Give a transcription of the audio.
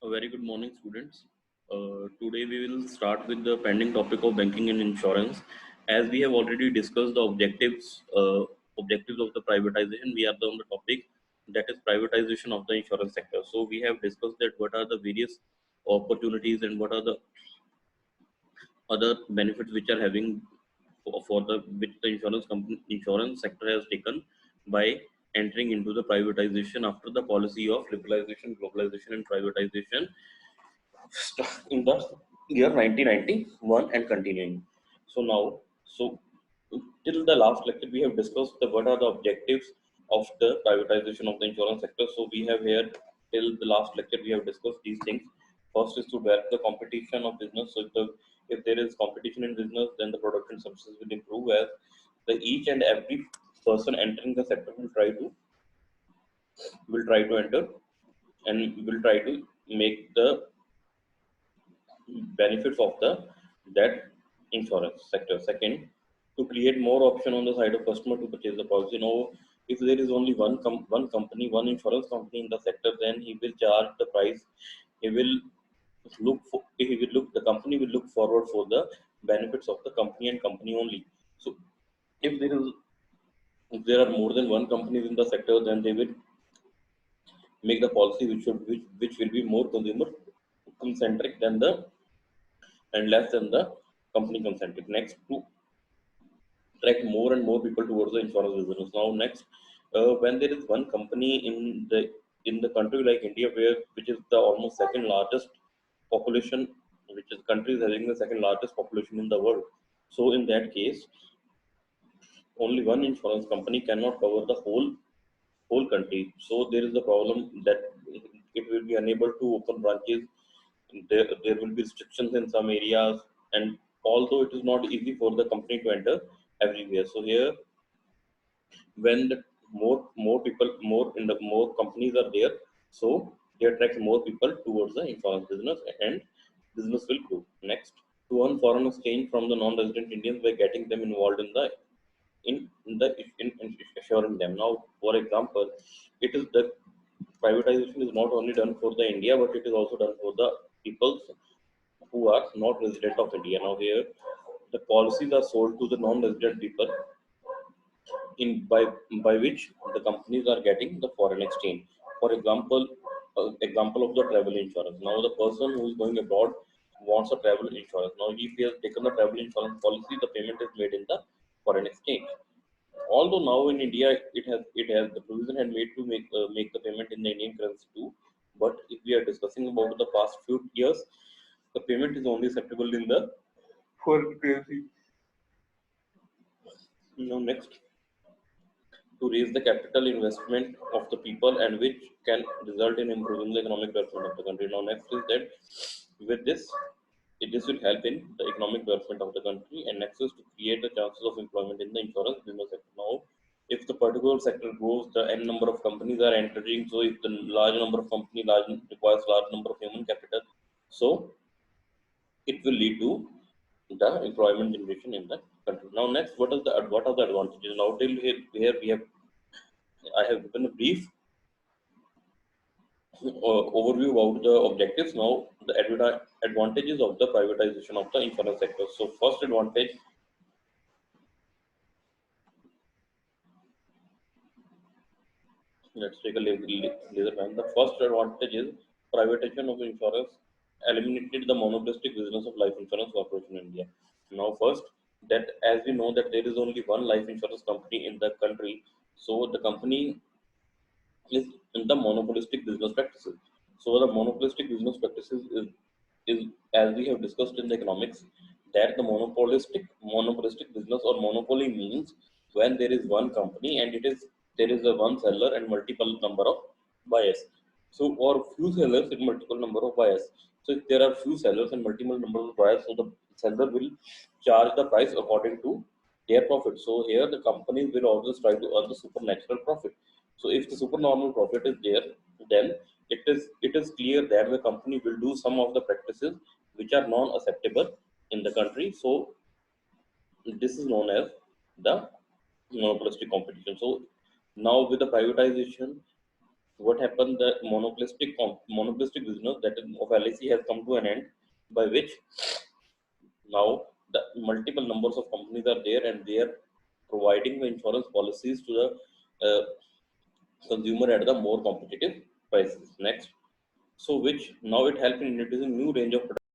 A very good morning, students. Today we will start with the pending topic of banking and insurance. As we have already discussed the objectives of the privatization, we are on the topic that is privatization of the insurance sector. So we have discussed that what are the various opportunities and what are the other benefits which are having for the which the insurance sector has taken by entering into the privatization after the policy of liberalization, globalization, and privatization in the year 1991 and continuing. So now, so till the last lecture, we have discussed the what are the objectives of the privatization of the insurance sector. So we have here till the last lecture we have discussed these things. First is to develop the competition of business. So if there is competition in business, then the product and services will improve as the each and every person entering the sector will try to enter and will try to make the benefits of the that insurance sector. Second, to create more option on the side of customer to purchase the policy. Now, if there is only one company, one insurance company in the sector, then he will charge the price. He will the company will look forward for the benefits of the company and company only. So if there are more than one companies in the sector, then they will make the policy which will be more consumer concentric than the and less than the company concentric. Next, to attract more and more people towards the insurance business. Now, next, when there is one company in the country like India, which is the almost second largest population, which is country is having the second largest population in the world. So, in that case, only one insurance company cannot cover the whole country. So, there is a problem that it will be unable to open branches. There will be restrictions in some areas, and although it is not easy for the company to enter everywhere. So here, when the more companies are there, so they attract more people towards the insurance business, and business will grow. Next, to earn foreign exchange from the non-resident Indians by getting them involved in assuring them. Now, for example, it is the privatization is not only done for the India, but it is also done for the people who are not resident of India. Now here, the policies are sold to the non-resident people in by which the companies are getting the foreign exchange. For example of the travel insurance. Now the person who is going abroad wants a travel insurance. Now if he has taken the travel insurance policy, the payment is made in the foreign exchange. Although now in India it has the provision had made to make the payment in the Indian currency too. But if we are discussing about the past few years, the payment is only acceptable in the foreign currency. Now next, to raise the capital investment of the people and which can result in improving the economic development of the country. Now, next is that with this will help in the economic development of the country, and next is to create the chances of employment in the insurance business sector. Now, if the particular sector grows, the n number of companies are entering. So, if the large number of companies requires large number of human capital, so it will lead to the employment generation in the country. Now, next, what are the advantages? Now, till here we have I have given a brief overview about the objectives. Now, the advantages of the privatization of the insurance sector. So, first advantage, let's take a laser plan. The first advantage is privatization of insurance eliminated the monopolistic business of life insurance corporation in India. Now, first, that as we know that there is only one life insurance company in the country, so the company is in the monopolistic business practices. So the monopolistic business practices is as we have discussed in the economics, that the monopolistic business or monopoly means when there is one company and there is a one seller and multiple number of buyers. So or few sellers and multiple number of buyers. So if there are few sellers and multiple number of buyers, so the seller will charge the price according to their profit. So here the companies will always try to earn the supernatural profit. So if the supernormal profit is there, then it is clear that the company will do some of the practices which are non-acceptable in the country. So this is known as the monopolistic competition. So now with the privatization, what happened, the monopolistic business that is of LIC has come to an end, by which now the multiple numbers of companies are there and they are providing the insurance policies to the consumer at the more competitive prices. Next, so which now it helps in introducing new range of